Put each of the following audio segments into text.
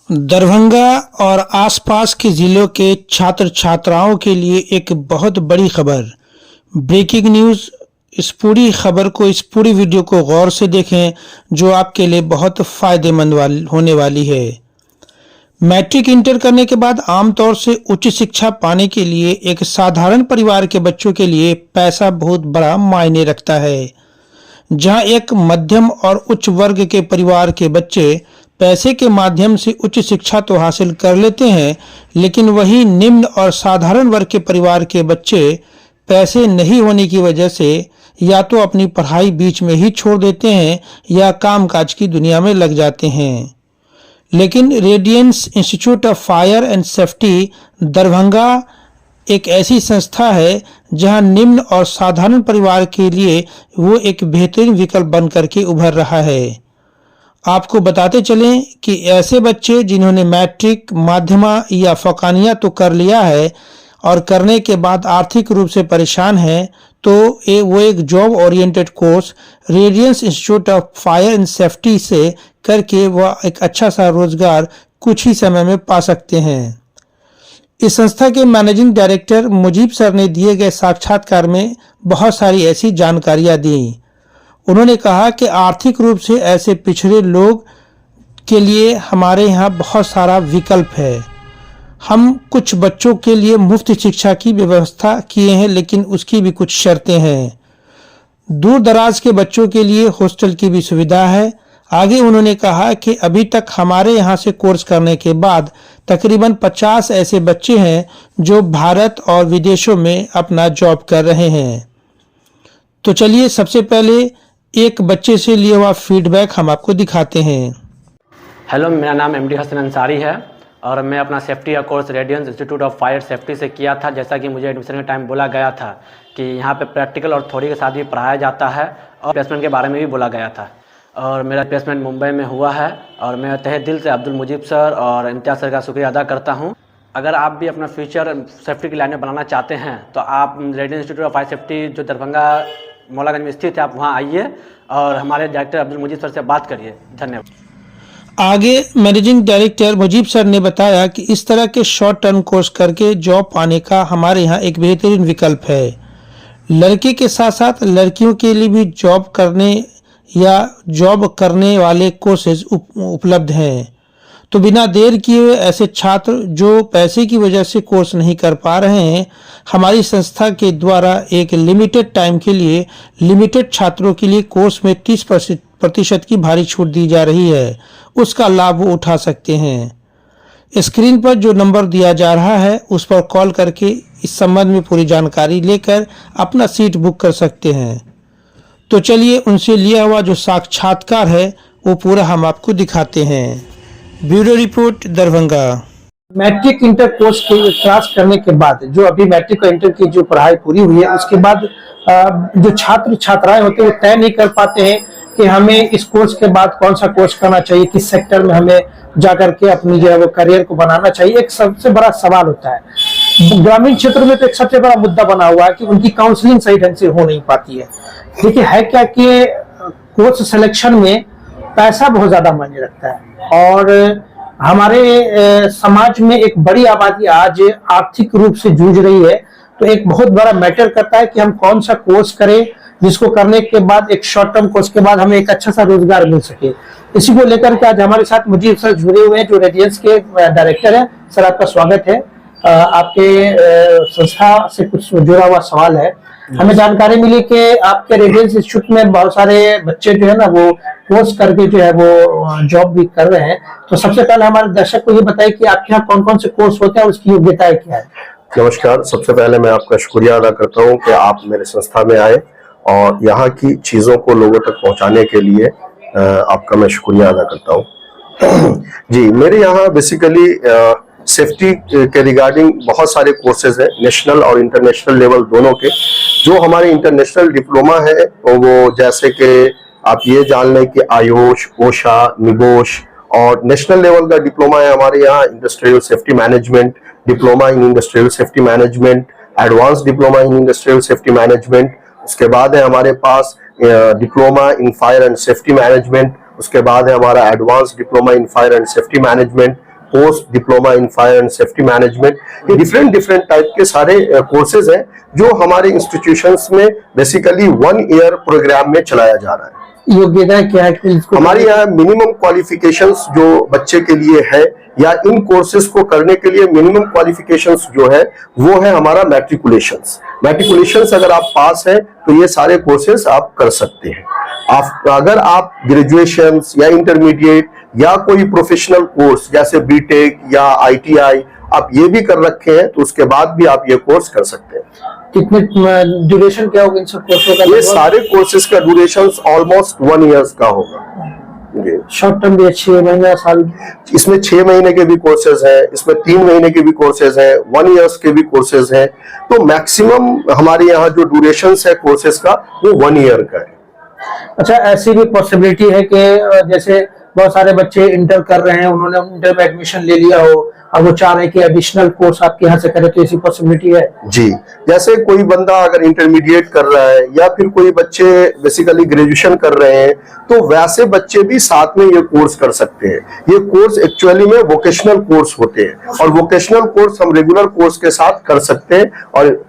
दरभंगा और आसपास के जिलों के छात्र छात्राओं के लिए एक बहुत बड़ी खबर। Breaking news. इस पूरी वीडियो को गौर से देखें जो आपके लिए बहुत फ़ायदेमंद होने वाली है। मैट्रिक इंटर करने के बाद आमतौर से उच्च शिक्षा पाने के लिए एक साधारण परिवार के बच्चों के लिए पैसा बहुत बड़ा मायने रखता है। जहां एक मध्यम और उच्च वर्ग के परिवार के बच्चे पैसे के माध्यम से उच्च शिक्षा तो हासिल कर लेते हैं, लेकिन वही निम्न और साधारण वर्ग के परिवार के बच्चे पैसे नहीं होने की वजह से या तो अपनी पढ़ाई बीच में ही छोड़ देते हैं या कामकाज की दुनिया में लग जाते हैं। लेकिन Radiance Institute of Fire and Safety Darbhanga एक ऐसी संस्था है जहां निम्न और साधारण परिवार के लिए वो एक बेहतरीन विकल्प बन करके उभर रहा है। आपको बताते चलें कि ऐसे बच्चे जिन्होंने मैट्रिक, माध्यमा या फौकानिया तो कर लिया है और करने के बाद आर्थिक रूप से परेशान हैं, तो वो एक job oriented course Radiance Institute of Fire and Safety से करके वह एक अच्छा सा रोजगार कुछ ही समय में पा सकते हैं। इस संस्था के मैनेजिंग डायरेक्टर मुजीब सर ने दिए गए साक्षात्कार में बहुत सारी ऐसी जानकारियां दी। उन्होंने कहा कि आर्थिक रूप से ऐसे पिछड़े लोग के लिए हमारे यहाँ बहुत सारा विकल्प है। हम कुछ बच्चों के लिए मुफ्त शिक्षा की व्यवस्था किए हैं, लेकिन उसकी भी कुछ शर्तें हैं। दूर दराज के बच्चों के लिए हॉस्टल की भी सुविधा है। आगे उन्होंने कहा कि अभी तक हमारे यहाँ से कोर्स करने के बाद तकरीबन 50 ऐसे बच्चे हैं जो भारत और विदेशों में अपना जॉब कर रहे हैं। तो चलिए सबसे पहले एक बच्चे से लिया हुआ फीडबैक हम आपको दिखाते हैं। हेलो, मेरा नाम एमडी हसन अंसारी है और मैं अपना सेफ्टी का course Radiance Institute of Fire Safety से किया था। जैसा कि मुझे एडमिशन के टाइम बोला गया था कि यहाँ पे प्रैक्टिकल और थ्योरी के साथ भी पढ़ाया जाता है और प्लेसमेंट के बारे में भी बोला गया था। और मेरा प्लेसमेंट मुंबई में हुआ है और मैं तहे दिल से अब्दुल मुजीब सर और इम्तियाज़ सर का शुक्रिया अदा करता हूँ। अगर आप भी अपना फ्यूचर सेफ्टी की लाइन में बनाना चाहते हैं तो आप Radiance Institute of Fire Safety जो दरभंगा मौलागंज में स्थित है, आप वहाँ आइए और हमारे डायरेक्टर अब्दुल मुजीब सर से बात करिए। धन्यवाद। आगे मैनेजिंग डायरेक्टर मुजीब सर ने बताया कि इस तरह के शॉर्ट टर्म कोर्स करके जॉब पाने का हमारे यहाँ एक बेहतरीन विकल्प है। लड़के के साथ साथ लड़कियों के लिए भी जॉब करने वाले कोर्सेज उपलब्ध हैं। तो बिना देर किए ऐसे छात्र जो पैसे की वजह से कोर्स नहीं कर पा रहे हैं, हमारी संस्था के द्वारा एक लिमिटेड टाइम के लिए लिमिटेड छात्रों के लिए कोर्स में 30% की भारी छूट दी जा रही है। उसका लाभ वो उठा सकते हैं। स्क्रीन पर जो नंबर दिया जा रहा है उस पर कॉल करके इस संबंध में पूरी जानकारी लेकर अपना सीट बुक कर सकते हैं। तो चलिए उनसे लिया हुआ जो साक्षात्कार है वो पूरा हम आपको दिखाते हैं। Bureau report, Darbhanga. Matric inter course class करने के बाद जो अभी मैट्रिक और इंटर की जो पढ़ाई पूरी हुई है, उसके बाद जो छात्र छात्राएं होते हैं वो तय नहीं कर पाते हैं कि हमें इस कोर्स के बाद कौन सा कोर्स करना चाहिए, किस सेक्टर में हमें जाकर के अपनी जो है वो करियर को बनाना चाहिए। एक सबसे बड़ा सवाल होता है। ग्रामीण क्षेत्र में तो एक सबसे बड़ा मुद्दा बना हुआ है कि उनकी काउंसलिंग सही ढंग से हो नहीं पाती है। देखिए है क्या कि कोर्स सिलेक्शन में पैसा बहुत ज्यादा मायने रखता है और हमारे समाज में एक बड़ी आबादी आज आर्थिक रूप से जूझ रही है। तो एक बहुत बड़ा मैटर करता है कि हम कौन सा कोर्स करें जिसको करने के बाद एक शॉर्ट टर्म कोर्स के बाद हमें एक अच्छा सा रोजगार मिल सके। इसी को लेकर के आज हमारे साथ मुजीब सर जुड़े हुए हैं जो रेडियंस के डायरेक्टर हैं। सर आपका स्वागत है। आपके संस्था से कुछ जुड़ा हुआ सवाल है। हमें जानकारी मिली कि आपके रेडियंस इंस्टीट्यूट में बहुत सारे बच्चे जो है ना वो कोर्स करके जो है वो जॉब भी कर रहे हैं। तो सबसे पहले हमारे दर्शक को ये बताइए कि आपके यहाँ कौन कौन से कोर्स होते हैं और उसकी योग्यताएं क्या है। नमस्कार। सबसे पहले मैं आपका शुक्रिया अदा करता हूँ कि आप मेरे संस्था में आए और यहाँ की चीज़ों को लोगों तक पहुँचाने के लिए आपका मैं शुक्रिया अदा करता हूँ। जी, मेरे यहाँ बेसिकली सेफ्टी के रिगार्डिंग बहुत सारे कोर्सेज हैं, नेशनल और इंटरनेशनल लेवल दोनों के। जो हमारे इंटरनेशनल डिप्लोमा है वो जैसे कि आप ये जान लें कि आयुष, ओशा, निगोश, और नेशनल लेवल का डिप्लोमा है हमारे यहाँ industrial safety management, diploma in industrial safety management, advance diploma in industrial safety management. उसके बाद है हमारे पास diploma in fire and safety management. उसके बाद है हमारा advance diploma in fire and safety management. Post diploma in fire and safety management, ये डिफरेंट टाइप के सारे कोर्सेज हैं जो हमारे इंस्टीट्यूशंस में बेसिकली 1 ईयर प्रोग्राम में चलाया जा रहा है। योग्यता क्या है कि इसको हमारे यहाँ मिनिमम क्वालिफिकेशंस जो बच्चे के लिए है या इन कोर्सेज को करने के लिए मिनिमम क्वालिफिकेशंस जो है वो है हमारा मैट्रिकुलेशंस अगर आप पास है तो ये सारे कोर्सेज आप कर सकते हैं। अगर आप ग्रेजुएशन या इंटरमीडिएट या कोई प्रोफेशनल कोर्स जैसे बीटेक या ITI आप ये भी कर रखे हैं तो उसके बाद भी आप ये कोर्स कर सकते हैं। कितने ड्यूरेशन क्या होगा इन सब कोर्सों का? ये सारे कोर्सेज का ड्यूरेशन ऑलमोस्ट 1 ईयर का होगा। शॉर्ट टर्म भी 6 महीना साल? इसमें 6 महीने के भी कोर्सेज हैं, इसमें 3 महीने के भी कोर्सेज हैं, 1 ईयर्स के भी कोर्सेज हैं। तो मैक्सिमम हमारे यहाँ जो ड्यूरेशन है कोर्सेज का वो 1 ईयर का है। अच्छा, ऐसी भी पॉसिबिलिटी है कि जैसे बहुत सारे बच्चे इंटर कर रहे हैं, उन्होंने इंटर में एडमिशन ले लिया हो, अब वो चाह रहे हैं कि एडिशनल कोर्स आपके यहाँ से करें, तो ऐसी पॉसिबिलिटी है? जी, जैसे कोई बंदा अगर इंटरमीडिएट कर रहा है या फिर कोई बच्चे बेसिकली ग्रेजुएशन कर रहे हैं तो वैसे बच्चे भी साथ में ये कोर्स कर सकते हैं। ये कोर्स एक्चुअली में वोकेशनल कोर्स होते हैं और वोकेशनल कोर्स हम रेगुलर कोर्स के साथ कर सकते हैं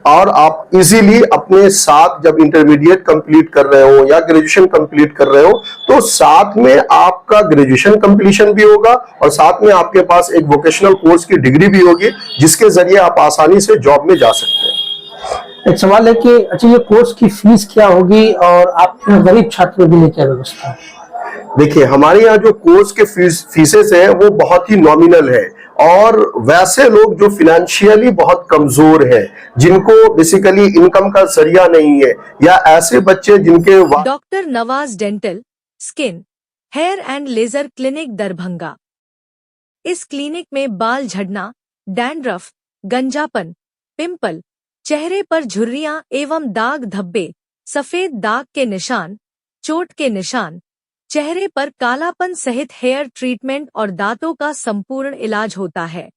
और आप इजीली अपने साथ जब इंटरमीडिएट कंप्लीट कर रहे हो या ग्रेजुएशन कंप्लीट कर रहे हो तो साथ में आपका ग्रेजुएशन कंप्लीशन भी होगा और साथ में आपके पास एक वोकेशनल कोर्स की डिग्री भी होगी जिसके जरिए आप आसानी से जॉब में जा सकते हैं। एक सवाल है कि अच्छा, ये कोर्स की फीस क्या होगी और आपके गरीब छात्रों के लिए क्या व्यवस्था है? देखिए, हमारे यहाँ जो कोर्स के फीसेस है वो बहुत ही नॉमिनल है और वैसे लोग जो फिनेंशियली बहुत कमजोर हैं, जिनको बेसिकली इनकम का जरिया नहीं है या ऐसे बच्चे जिनके doctor Nawaz dental skin hair and laser clinic Darbhanga. इस क्लिनिक में बाल झड़ना, डैंड्रफ, गंजापन, पिंपल, चेहरे पर झुर्रियां एवं दाग धब्बे, सफेद दाग के निशान, चोट के निशान, चेहरे पर कालापन सहित हेयर ट्रीटमेंट और दांतों का संपूर्ण इलाज होता है।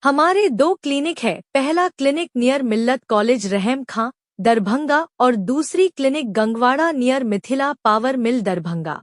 हमारे 2 क्लिनिक है। पहला क्लिनिक नियर मिल्लत कॉलेज रहम खां दरभंगा और दूसरी clinic Gangwara near Mithila power mill Darbhanga.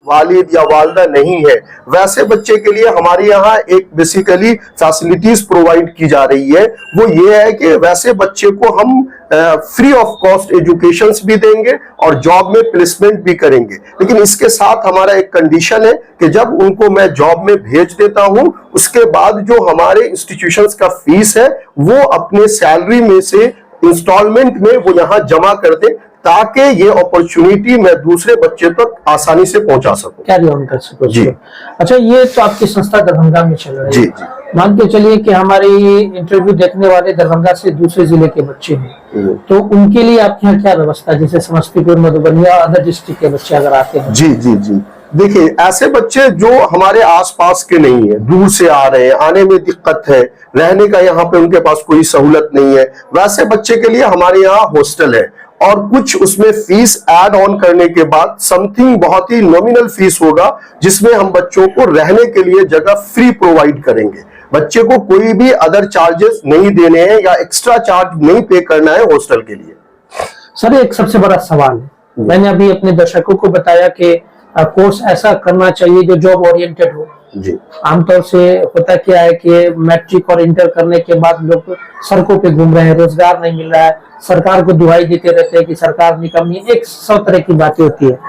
वालिद या वालदा नहीं है वैसे बच्चे के लिए हमारे यहाँ एक बेसिकली फैसिलिटीज प्रोवाइड की जा रही है। वो ये है कि वैसे बच्चे को हम फ्री ऑफ कॉस्ट एजुकेशन भी देंगे और जॉब में प्लेसमेंट भी करेंगे, लेकिन इसके साथ हमारा एक कंडीशन है कि जब उनको मैं जॉब में भेज देता हूं उसके बाद जो हमारे इंस्टीट्यूशंस का फीस है वो अपने सैलरी में से इंस्टॉलमेंट में वो यहाँ जमा कर दे ताकि ये अपॉर्चुनिटी मैं दूसरे बच्चे तक आसानी से पहुंचा सकूं, कैरी ऑन कर सकूं। जी। अच्छा, ये तो आपकी संस्था दरभंगा में चल रही है। जी जी। मान के चलिए कि हमारे इंटरव्यू देखने वाले दरभंगा से दूसरे जिले के बच्चे हैं, तो उनके लिए आपके यहाँ क्या व्यवस्था, जैसे समस्तीपुर, मधुबनी या अदर डिस्ट्रिक्ट के बच्चे अगर आते हैं? जी जी जी, देखिए, ऐसे बच्चे जो हमारे आसपास के नहीं है, दूर से आ रहे हैं, आने में दिक्कत है, रहने का यहाँ पे उनके पास कोई सहूलत नहीं है, वैसे बच्चे के लिए हमारे यहाँ हॉस्टल है और कुछ उसमें फीस ऐड ऑन करने के बाद समथिंग बहुत ही नॉमिनल फीस होगा जिसमें हम बच्चों को रहने के लिए जगह फ्री प्रोवाइड करेंगे। बच्चे को कोई भी अदर चार्जेस नहीं देने हैं या एक्स्ट्रा चार्ज नहीं पे करना है हॉस्टल के लिए। सर, एक सबसे बड़ा सवाल है, मैंने अभी अपने दर्शकों को बताया कि कोर्स ऐसा करना चाहिए जो जॉब ओरिएंटेड हो। जी। आमतौर से होता क्या है कि मैट्रिक और इंटर करने के बाद लोग सड़कों पे घूम रहे हैं, रोजगार नहीं मिल रहा है, सरकार को दुहाई देते रहते हैं कि सरकार निकम्मी, 100 तरह की बातें होती है।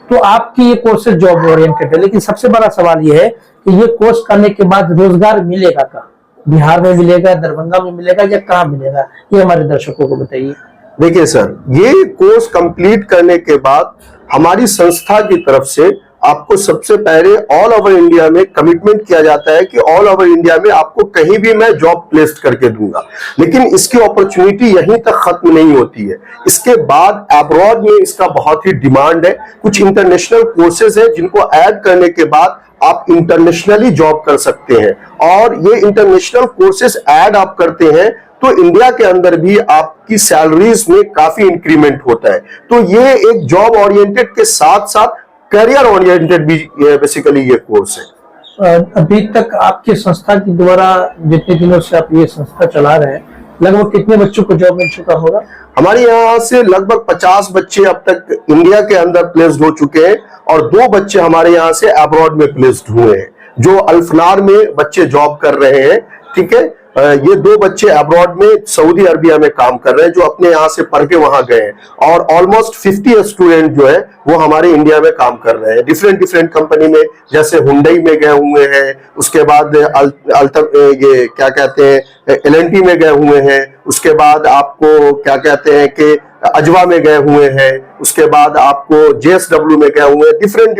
तो आपकी ये कोर्सेज जॉब ओरिएंटेड है, लेकिन सबसे बड़ा सवाल ये है कि ये कोर्स करने के बाद रोजगार मिलेगा कहाँ? बिहार में मिलेगा, दरभंगा में मिलेगा या कहाँ मिलेगा? ये हमारे दर्शकों को बताइए। देखिए सर, ये कोर्स कंप्लीट करने के बाद हमारी संस्था की तरफ से आपको सबसे पहले ऑल ओवर इंडिया में कमिटमेंट किया जाता है कि ऑल ओवर इंडिया में आपको कहीं भी मैं जॉब प्लेस करके दूंगा, लेकिन इसकी अपॉर्चुनिटी यहीं तक खत्म नहीं होती है। इसके बाद अब्रॉड में इसका बहुत ही डिमांड है। कुछ इंटरनेशनल कोर्सेज है जिनको ऐड करने के बाद आप इंटरनेशनली जॉब कर सकते हैं और ये इंटरनेशनल कोर्सेज ऐड आप करते हैं तो इंडिया के अंदर भी आपकी सैलरीज में काफी इंक्रीमेंट होता है। तो ये एक जॉब ओरिएंटेड के साथ साथ करियर ओरिएंटेड भी बेसिकली ये कोर्स है। अभी तक आपकी संस्था के द्वारा जितने दिनों से आप ये संस्था चला रहे हैं, लगभग कितने बच्चों को जॉब मिल चुका होगा? हमारे यहाँ से लगभग 50 बच्चे अब तक इंडिया के अंदर प्लेस्ड हो चुके हैं और 2 बच्चे हमारे यहाँ से अब्रॉड में प्लेस्ड हुए हैं। जो अल्फनार में बच्चे जॉब कर रहे हैं, ठीक है। ये 2 बच्चे अब्रॉड में सऊदी अरबिया में काम कर रहे हैं, जो अपने यहाँ से पढ़ के वहां गए हैं। और ऑलमोस्ट 50 स्टूडेंट जो है वो हमारे इंडिया में काम कर रहे हैं डिफरेंट कंपनी में, जैसे हुंडई में गए हुए हैं, उसके बाद ये क्या कहते हैं LNT में गए हुए हैं, उसके बाद आपको क्या कहते हैं कि अजवा में गए हुए हैं, उसके बाद आपको JSW में गए हुए हैं, डिफरेंट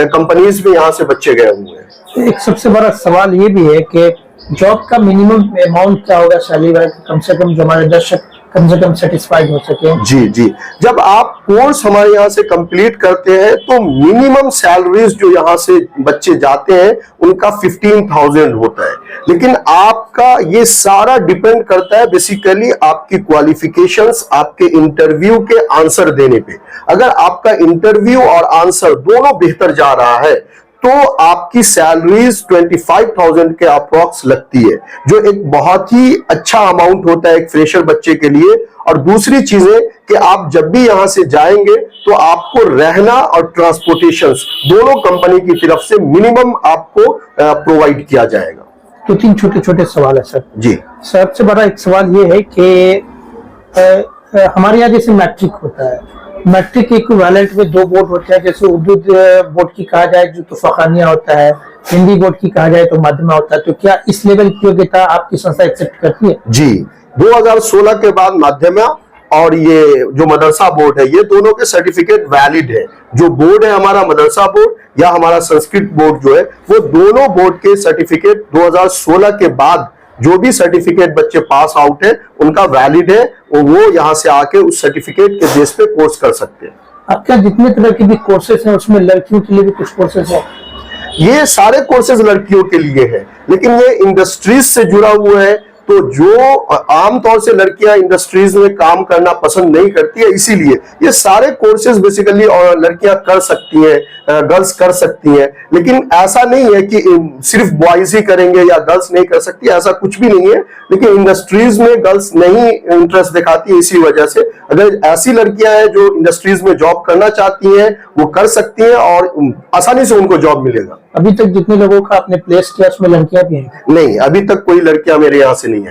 कंपनीज में यहाँ से बच्चे गए हुए हैं। एक सबसे बड़ा सवाल ये भी है कि जॉब का मिनिमम अमाउंट क्या होगा सैलरी का, कम से कम जो हमारे दर्शक कम से कम सेटिस्फाइड हो सके। जी, जब आप कोर्स हमारे यहाँ से कंप्लीट करते हैं तो मिनिमम सैलरीज जो यहाँ से बच्चे जाते हैं उनका 15,000 होता है, लेकिन आपका ये सारा डिपेंड करता है बेसिकली आपकी क्वालिफिकेशंस, आपके इंटरव्यू के आंसर देने पे। अगर आपका इंटरव्यू और आंसर दोनों बेहतर जा रहा है तो आपकी सैलरीज 25,000 के अप्रॉक्स लगती है, जो एक बहुत ही अच्छा अमाउंट होता है एक फ्रेशर बच्चे के लिए। और दूसरी चीजें कि आप जब भी यहां से जाएंगे तो आपको रहना और ट्रांसपोर्टेशन दोनों कंपनी की तरफ से मिनिमम आपको प्रोवाइड किया जाएगा। तो 3 छोटे सवाल है सर। जी, सबसे बड़ा एक सवाल ये है कि हमारे यहाँ जैसे मैट्रिक होता है, मैट्रिक इक्विवेलेंट में 2 बोर्ड होते हैं, जैसे उर्दू बोर्ड की कहा जाए जो तुफाखानिया होता है, हिंदी बोर्ड की कहा जाए तो माध्यमा होता है। तो क्या इस लेवल की योग्यता आपकी संस्था एक्सेप्ट करती है? जी, 2016 के बाद माध्यमा और ये जो मदरसा बोर्ड है, ये दोनों के सर्टिफिकेट वैलिड है। जो बोर्ड है हमारा मदरसा बोर्ड या हमारा संस्कृत बोर्ड जो है, वो दोनों बोर्ड के सर्टिफिकेट 2016 के बाद जो भी सर्टिफिकेट बच्चे पास आउट है उनका वैलिड है, वो यहाँ से आके उस सर्टिफिकेट के बेस पे कोर्स कर सकते हैं। आपका जितने तरह के भी कोर्सेज हैं उसमें लड़कियों के लिए भी कुछ कोर्सेज हैं? ये सारे कोर्सेज लड़कियों के लिए है, लेकिन ये इंडस्ट्रीज से जुड़ा हुआ है, तो जो आमतौर से लड़कियां इंडस्ट्रीज में काम करना पसंद नहीं करती है, इसीलिए ये सारे कोर्सेज बेसिकली लड़कियां कर सकती हैं, गर्ल्स कर सकती हैं। लेकिन ऐसा नहीं है कि सिर्फ बॉयज ही करेंगे या गर्ल्स नहीं कर सकती, ऐसा कुछ भी नहीं है। लेकिन इंडस्ट्रीज में गर्ल्स नहीं इंटरेस्ट दिखाती है, इसी वजह से अगर ऐसी लड़कियां हैं जो इंडस्ट्रीज में जॉब करना चाहती हैं वो कर सकती हैं और आसानी से उनको जॉब मिलेगा। अभी तक जितने लोगों का आपने प्लेस किया उसमें लड़कियां भी हैं? नहीं, अभी तक कोई लड़कियां मेरे यहाँ से नहीं आई।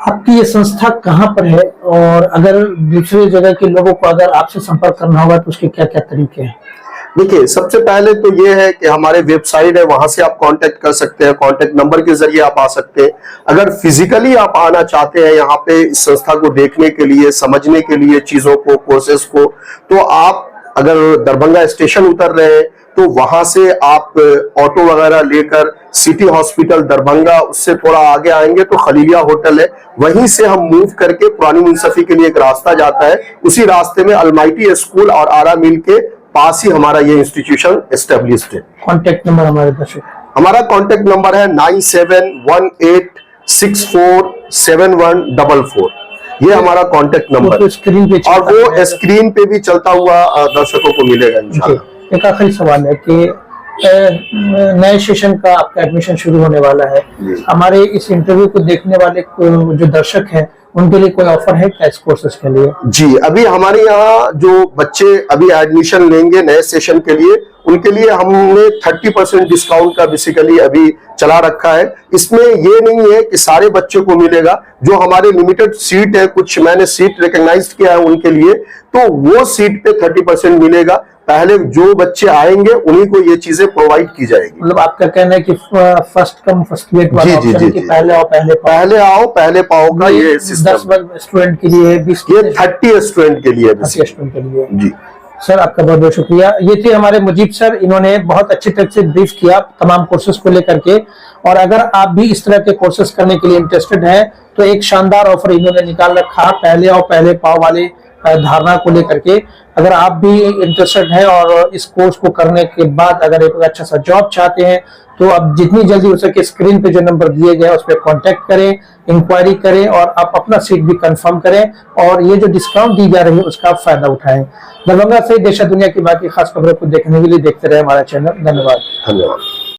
आपकी ये संस्था कहाँ पर है, और अगर दूसरे जगह के लोगों को अगर आपसे संपर्क करना होगा तो उसके क्या क्या तरीके हैं? देखिए, सबसे पहले तो ये है कि हमारे वेबसाइट है, वहां से आप कांटेक्ट कर सकते हैं, कांटेक्ट नंबर के जरिए आप आ सकते हैं। अगर फिजिकली आप आना चाहते हैं यहाँ पे इस संस्था को देखने के लिए, समझने के लिए चीजों को, कोर्सेज को, तो आप अगर दरभंगा स्टेशन उतर रहे हैं तो वहां से आप ऑटो वगैरह लेकर सिटी हॉस्पिटल दरभंगा, उससे थोड़ा आगे आएंगे तो खलीलिया होटल है, वहीं से हम मूव करके पुरानी मुंसफी के लिए एक रास्ता जाता है, उसी रास्ते में अलमाइटी स्कूल और आरा मिल के पास ही हमारा ये इंस्टीट्यूशन एस्टेब्लिश्ड है। कॉन्टेक्ट नंबर हमारे दर्शक, हमारा कॉन्टेक्ट नंबर है 9718647144। ये हमारा कॉन्टेक्ट नंबर, तो स्क्रीन पे और वो स्क्रीन पे भी चलता हुआ दर्शकों को मिलेगा इंशाल्लाह। एक आखिरी सवाल है कि नए सेशन का आपका एडमिशन शुरू होने वाला है, हमारे इस इंटरव्यू को देखने वाले जो दर्शक हैं उनके लिए कोई ऑफर है क्या इस कोर्सेज के लिए? जी, अभी हमारे यहाँ जो बच्चे अभी एडमिशन लेंगे नए सेशन के लिए, उनके लिए हमने 30% डिस्काउंट का बेसिकली अभी चला रखा है। इसमें ये नहीं है कि सारे बच्चों को मिलेगा, जो हमारे लिमिटेड सीट है, कुछ मैंने सीट रिकॉग्नाइज किया है उनके लिए, तो वो सीट पे 30% मिलेगा। पहले जो बच्चे आएंगे उन्हीं को ये चीजें प्रोवाइड की जाएगी। मतलब आपका कहना है कि फर्स्ट कम फर्स्ट वेट वाला ऑप्शन है कि पहले आओ पहले पाओ का ये सिस्टम 10 स्टूडेंट के लिए, 20 ये 30 स्टूडेंट के लिए, 30 स्टूडेंट के लिए। जी सर, आपका बहुत बहुत शुक्रिया। ये थे हमारे मुजीब सर, इन्होंने बहुत अच्छी तरह से ब्रीफ किया तमाम कोर्सेज को लेकर के, और अगर आप भी इस तरह के कोर्सेज करने के लिए इंटरेस्टेड हैं तो एक शानदार ऑफर इन्होंने निकाल रखा, पहले आओ पहले पाओ वाले धारणा को लेकर के। अगर आप भी इंटरेस्टेड हैं और इस कोर्स को करने के बाद अगर एक अच्छा सा जॉब चाहते हैं तो अब जितनी जल्दी हो सके स्क्रीन पे जो नंबर दिए गए उस पर कॉन्टेक्ट करें, इंक्वायरी करें और आप अपना सीट भी कंफर्म करें, और ये जो डिस्काउंट दी जा रही है उसका आप फायदा उठाएं। दरभंगा से देश दुनिया की बाकी खास खबरों को देखने के लिए देखते रहे हमारा चैनल। धन्यवाद।